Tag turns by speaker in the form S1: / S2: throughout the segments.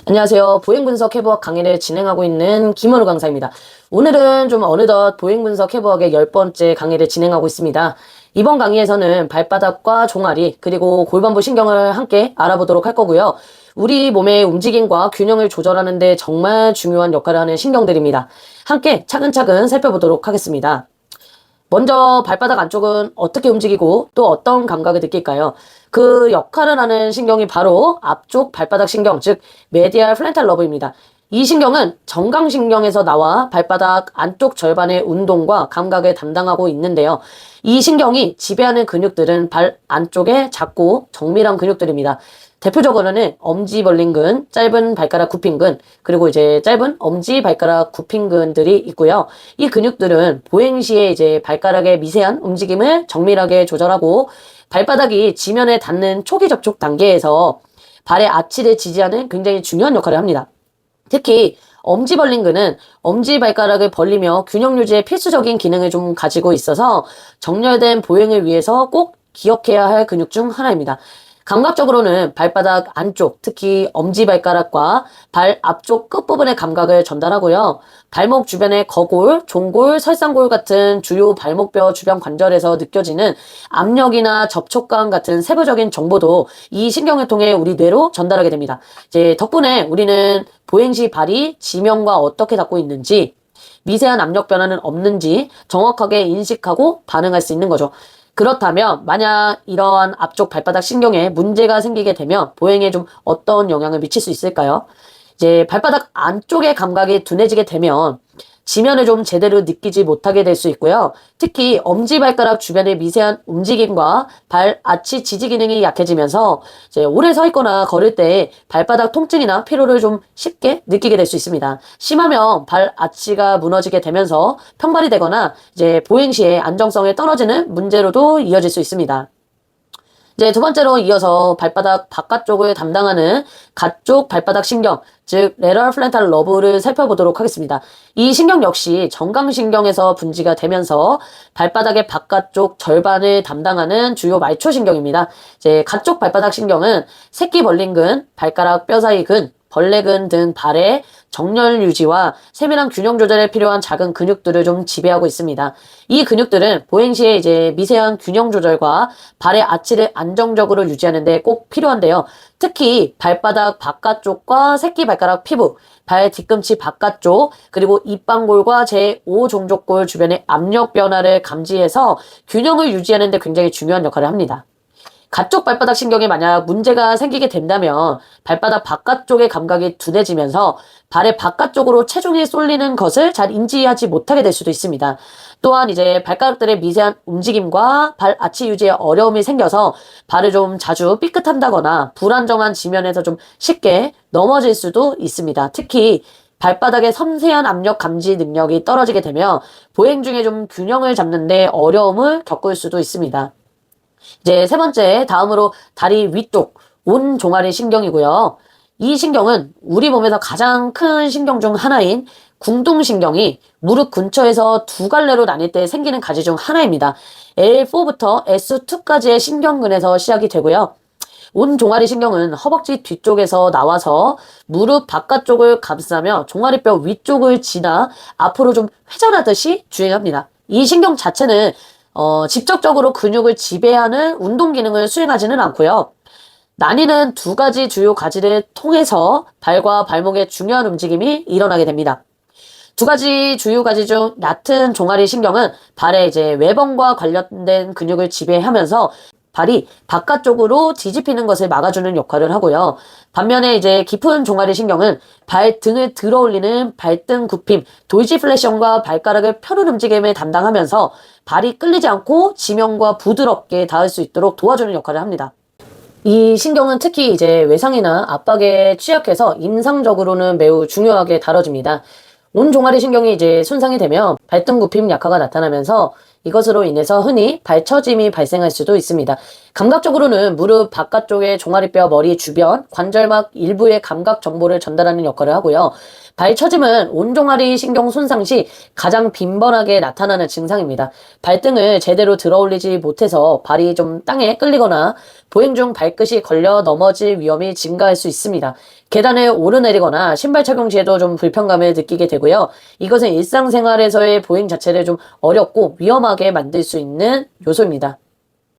S1: 안녕하세요. 보행분석 해부학 강의를 진행하고 있는 김원우 강사입니다. 오늘은 좀 어느덧 보행분석 해부학의 10번째 강의를 진행하고 있습니다. 이번 강의에서는 발바닥과 종아리 그리고 골반부 신경을 함께 알아보도록 할 거고요. 우리 몸의 움직임과 균형을 조절하는 데 정말 중요한 역할을 하는 신경들입니다. 함께 차근차근 살펴보도록 하겠습니다. 먼저 발바닥 안쪽은 어떻게 움직이고 또 어떤 감각을 느낄까요? 그 역할을 하는 신경이 바로 앞쪽 발바닥 신경, 즉 메디알 플랜탈 러브입니다. 이 신경은 정강신경에서 나와 발바닥 안쪽 절반의 운동과 감각을 담당하고 있는데요. 이 신경이 지배하는 근육들은 발 안쪽에 작고 정밀한 근육들입니다. 대표적으로는 엄지벌림근, 짧은 발가락 굽힘근, 그리고 이제 짧은 엄지 발가락 굽힘근들이 있고요. 이 근육들은 보행 시에 이제 발가락의 미세한 움직임을 정밀하게 조절하고 발바닥이 지면에 닿는 초기 접촉 단계에서 발의 아치를 지지하는 굉장히 중요한 역할을 합니다. 특히 엄지벌림근은 엄지발가락을 벌리며 균형 유지에 필수적인 기능을 좀 가지고 있어서 정렬된 보행을 위해서 꼭 기억해야 할 근육 중 하나입니다. 감각적으로는 발바닥 안쪽, 특히 엄지발가락과 발 앞쪽 끝부분의 감각을 전달하고요. 발목 주변의 거골, 종골, 설상골 같은 주요 발목뼈 주변 관절에서 느껴지는 압력이나 접촉감 같은 세부적인 정보도 이 신경을 통해 우리 뇌로 전달하게 됩니다. 이제 덕분에 우리는 보행 시 발이 지면과 어떻게 닿고 있는지, 미세한 압력 변화는 없는지 정확하게 인식하고 반응할 수 있는 거죠. 그렇다면 만약 이러한 앞쪽 발바닥 신경에 문제가 생기게 되면 보행에 좀 어떤 영향을 미칠 수 있을까요? 이제 발바닥 안쪽의 감각이 둔해지게 되면 지면을 좀 제대로 느끼지 못하게 될 수 있고요. 특히 엄지발가락 주변의 미세한 움직임과 발 아치 지지 기능이 약해지면서 이제 오래 서 있거나 걸을 때 발바닥 통증이나 피로를 좀 쉽게 느끼게 될 수 있습니다. 심하면 발 아치가 무너지게 되면서 평발이 되거나 이제 보행 시에 안정성이 떨어지는 문제로도 이어질 수 있습니다. 이제 두 번째로 이어서 발바닥 바깥쪽을 담당하는 가쪽 발바닥 신경, 즉 레터럴 플랜탈 러브를 살펴보도록 하겠습니다. 이 신경 역시 정강신경에서 분지가 되면서 발바닥의 바깥쪽 절반을 담당하는 주요 말초신경입니다. 이제 가쪽 발바닥 신경은 새끼벌림근, 발가락 뼈 사이 근, 벌레근 등 발의 정렬 유지와 세밀한 균형 조절에 필요한 작은 근육들을 좀 지배하고 있습니다. 이 근육들은 보행 시에 이제 미세한 균형 조절과 발의 아치를 안정적으로 유지하는 데 꼭 필요한데요. 특히 발바닥 바깥쪽과 새끼 발가락 피부, 발 뒤꿈치 바깥쪽, 그리고 입방골과 제5종족골 주변의 압력 변화를 감지해서 균형을 유지하는 데 굉장히 중요한 역할을 합니다. 가쪽 발바닥 신경에 만약 문제가 생기게 된다면 발바닥 바깥쪽의 감각이 둔해지면서 발의 바깥쪽으로 체중이 쏠리는 것을 잘 인지하지 못하게 될 수도 있습니다. 또한 이제 발가락들의 미세한 움직임과 발 아치 유지에 어려움이 생겨서 발을 좀 자주 삐끗한다거나 불안정한 지면에서 좀 쉽게 넘어질 수도 있습니다. 특히 발바닥의 섬세한 압력 감지 능력이 떨어지게 되면 보행 중에 좀 균형을 잡는데 어려움을 겪을 수도 있습니다. 이제 세 번째, 다음으로 다리 위쪽 온 종아리 신경이고요. 이 신경은 우리 몸에서 가장 큰 신경 중 하나인 궁둥신경이 무릎 근처에서 두 갈래로 나뉠 때 생기는 가지 중 하나입니다. L4부터 S2까지의 신경근에서 시작이 되고요. 온 종아리 신경은 허벅지 뒤쪽에서 나와서 무릎 바깥쪽을 감싸며 종아리뼈 위쪽을 지나 앞으로 좀 회전하듯이 주행합니다. 이 신경 자체는 직접적으로 근육을 지배하는 운동 기능을 수행하지는 않고요. 나뉘는 두 가지 주요 가지를 통해서 발과 발목의 중요한 움직임이 일어나게 됩니다. 두 가지 주요 가지 중 얕은 종아리 신경은 발의 이제 외봉과 관련된 근육을 지배하면서 발이 바깥쪽으로 뒤집히는 것을 막아주는 역할을 하고요. 반면에 이제 깊은 종아리 신경은 발등을 들어 올리는 발등 굽힘, 돌지플레션과 발가락을 펴는 움직임을 담당하면서 발이 끌리지 않고 지면과 부드럽게 닿을 수 있도록 도와주는 역할을 합니다. 이 신경은 특히 이제 외상이나 압박에 취약해서 임상적으로는 매우 중요하게 다뤄집니다. 온 종아리 신경이 이제 손상이 되면 발등 굽힘 약화가 나타나면서 이것으로 인해서 흔히 발처짐이 발생할 수도 있습니다. 감각적으로는 무릎 바깥쪽의 종아리뼈 머리 주변 관절막 일부의 감각 정보를 전달하는 역할을 하고요. 발처짐은 온종아리 신경 손상 시 가장 빈번하게 나타나는 증상입니다. 발등을 제대로 들어 올리지 못해서 발이 좀 땅에 끌리거나 보행 중 발끝이 걸려 넘어질 위험이 증가할 수 있습니다. 계단을 오르내리거나 신발 착용 시에도 좀 불편감을 느끼게 되고요. 이것은 일상생활에서의 보행 자체를 좀 어렵고 위험하게 만들 수 있는 요소입니다.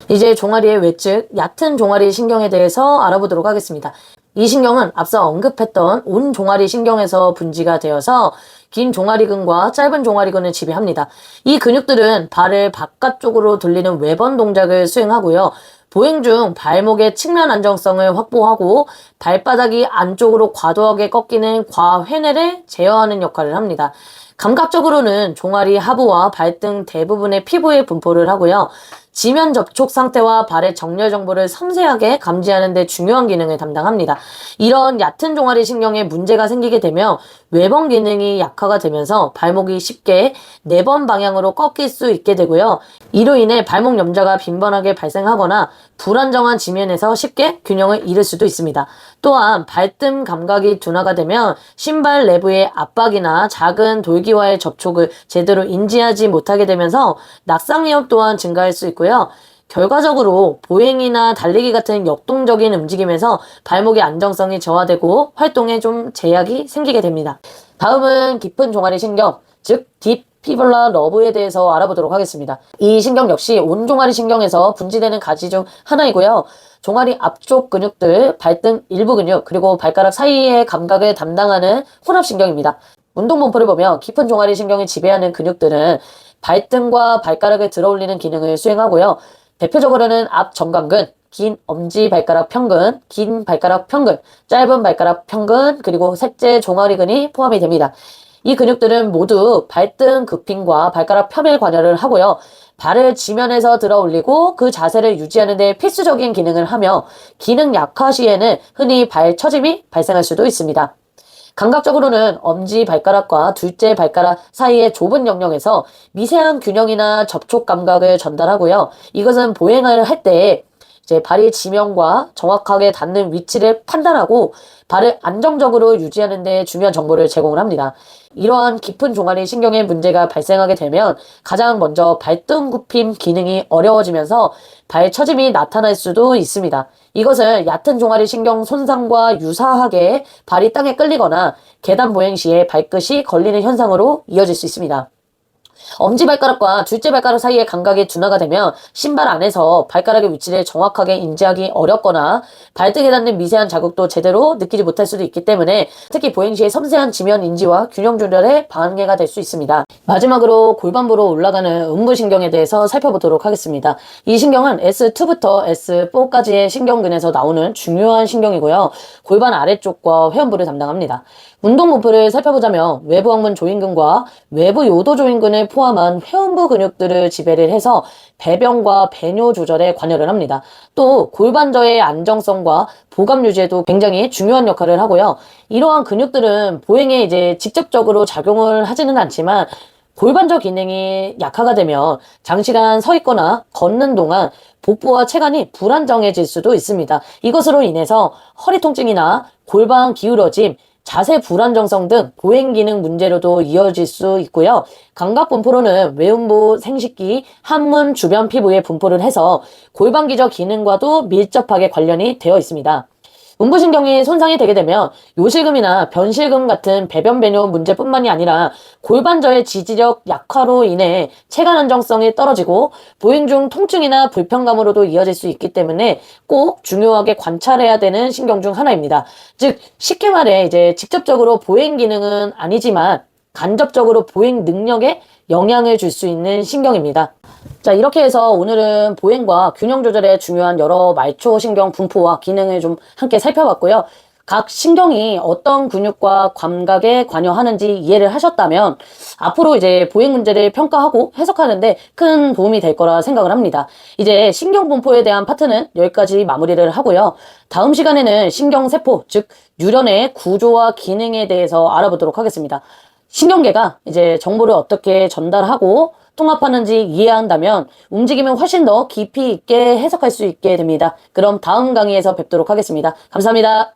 S1: 이제 종아리의 외측, 얕은 종아리 신경에 대해서 알아보도록 하겠습니다. 이 신경은 앞서 언급했던 온 종아리 신경에서 분지가 되어서 긴 종아리근과 짧은 종아리근을 지배합니다. 이 근육들은 발을 바깥쪽으로 돌리는 외번 동작을 수행하고요. 보행 중 발목의 측면 안정성을 확보하고 발바닥이 안쪽으로 과도하게 꺾이는 과회내를 제어하는 역할을 합니다. 감각적으로는 종아리 하부와 발등 대부분의 피부에 분포를 하고요. 지면 접촉 상태와 발의 정렬 정보를 섬세하게 감지하는 데 중요한 기능을 담당합니다. 이런 얕은 종아리 신경에 문제가 생기게 되면 외번 기능이 약화가 되면서 발목이 쉽게 내번 방향으로 꺾일 수 있게 되고요. 이로 인해 발목 염좌가 빈번하게 발생하거나 불안정한 지면에서 쉽게 균형을 잃을 수도 있습니다. 또한 발등 감각이 둔화가 되면 신발 내부의 압박이나 작은 돌기와의 접촉을 제대로 인지하지 못하게 되면서 낙상 위험 또한 증가할 수 있고요. 결과적으로 보행이나 달리기 같은 역동적인 움직임에서 발목의 안정성이 저하되고 활동에 좀 제약이 생기게 됩니다. 다음은 깊은 종아리 신경, 즉 딥 피블라 러브에 대해서 알아보도록 하겠습니다. 이 신경 역시 온 종아리 신경에서 분지되는 가지 중 하나이고요. 종아리 앞쪽 근육들, 발등 일부 근육, 그리고 발가락 사이의 감각을 담당하는 혼합신경입니다. 운동분포를 보면 깊은 종아리 신경이 지배하는 근육들은 발등과 발가락을 들어올리는 기능을 수행하고요. 대표적으로는 앞 정강근, 긴 엄지발가락 평근, 긴 발가락 평근, 짧은 발가락 평근, 그리고 셋째 종아리근이 포함이 됩니다. 이 근육들은 모두 발등 급힘과 발가락 펴밀 관여를 하고요. 발을 지면에서 들어 올리고 그 자세를 유지하는 데 필수적인 기능을 하며 기능 약화 시에는 흔히 발 처짐이 발생할 수도 있습니다. 감각적으로는 엄지 발가락과 둘째 발가락 사이의 좁은 영역에서 미세한 균형이나 접촉 감각을 전달하고요. 이것은 보행을 할 때 이제 발이 지면과 정확하게 닿는 위치를 판단하고 발을 안정적으로 유지하는 데 중요한 정보를 제공을 합니다. 이러한 깊은 종아리 신경에 문제가 발생하게 되면 가장 먼저 발등 굽힘 기능이 어려워지면서 발 처짐이 나타날 수도 있습니다. 이것을 얕은 종아리 신경 손상과 유사하게 발이 땅에 끌리거나 계단 보행 시에 발끝이 걸리는 현상으로 이어질 수 있습니다. 엄지발가락과 둘째 발가락 사이의 감각이 둔화가 되면 신발 안에서 발가락의 위치를 정확하게 인지하기 어렵거나 발등에 닿는 미세한 자극도 제대로 느끼지 못할 수도 있기 때문에 특히 보행 시에 섬세한 지면 인지와 균형 조절에 방해가 될 수 있습니다. 마지막으로 골반부로 올라가는 음부신경에 대해서 살펴보도록 하겠습니다. 이 신경은 S2부터 S4까지의 신경근에서 나오는 중요한 신경이고요. 골반 아래쪽과 회음부를 담당합니다. 운동 분포를 살펴보자면 외부 항문 조임근과 외부 요도 조임근을 포함한 회음부 근육들을 지배를 해서 배변과 배뇨 조절에 관여를 합니다. 또 골반저의 안정성과 보감 유지에도 굉장히 중요한 역할을 하고요. 이러한 근육들은 보행에 이제 직접적으로 작용을 하지는 않지만 골반저 기능이 약화가 되면 장시간 서 있거나 걷는 동안 복부와 체간이 불안정해질 수도 있습니다. 이것으로 인해서 허리 통증이나 골반 기울어짐, 자세 불안정성 등 보행 기능 문제로도 이어질 수 있고요. 감각 분포로는 외음부 생식기, 항문 주변 피부에 분포를 해서 골반 기저 기능과도 밀접하게 관련이 되어 있습니다. 음부신경이 손상이 되게 되면 요실금이나 변실금 같은 배변 배뇨 문제뿐만이 아니라 골반저의 지지력 약화로 인해 체간 안정성이 떨어지고 보행 중 통증이나 불편감으로도 이어질 수 있기 때문에 꼭 중요하게 관찰해야 되는 신경 중 하나입니다. 즉 쉽게 말해 이제 직접적으로 보행 기능은 아니지만 간접적으로 보행 능력에 영향을 줄 수 있는 신경입니다. 자, 이렇게 해서 오늘은 보행과 균형 조절에 중요한 여러 말초 신경 분포와 기능을 좀 함께 살펴봤고요. 각 신경이 어떤 근육과 감각에 관여하는지 이해를 하셨다면 앞으로 이제 보행 문제를 평가하고 해석하는데 큰 도움이 될 거라 생각을 합니다. 이제 신경 분포에 대한 파트는 여기까지 마무리를 하고요. 다음 시간에는 신경세포, 즉 유련의 구조와 기능에 대해서 알아보도록 하겠습니다. 신경계가 이제 정보를 어떻게 전달하고 통합하는지 이해한다면 움직임을 훨씬 더 깊이 있게 해석할 수 있게 됩니다. 그럼 다음 강의에서 뵙도록 하겠습니다. 감사합니다.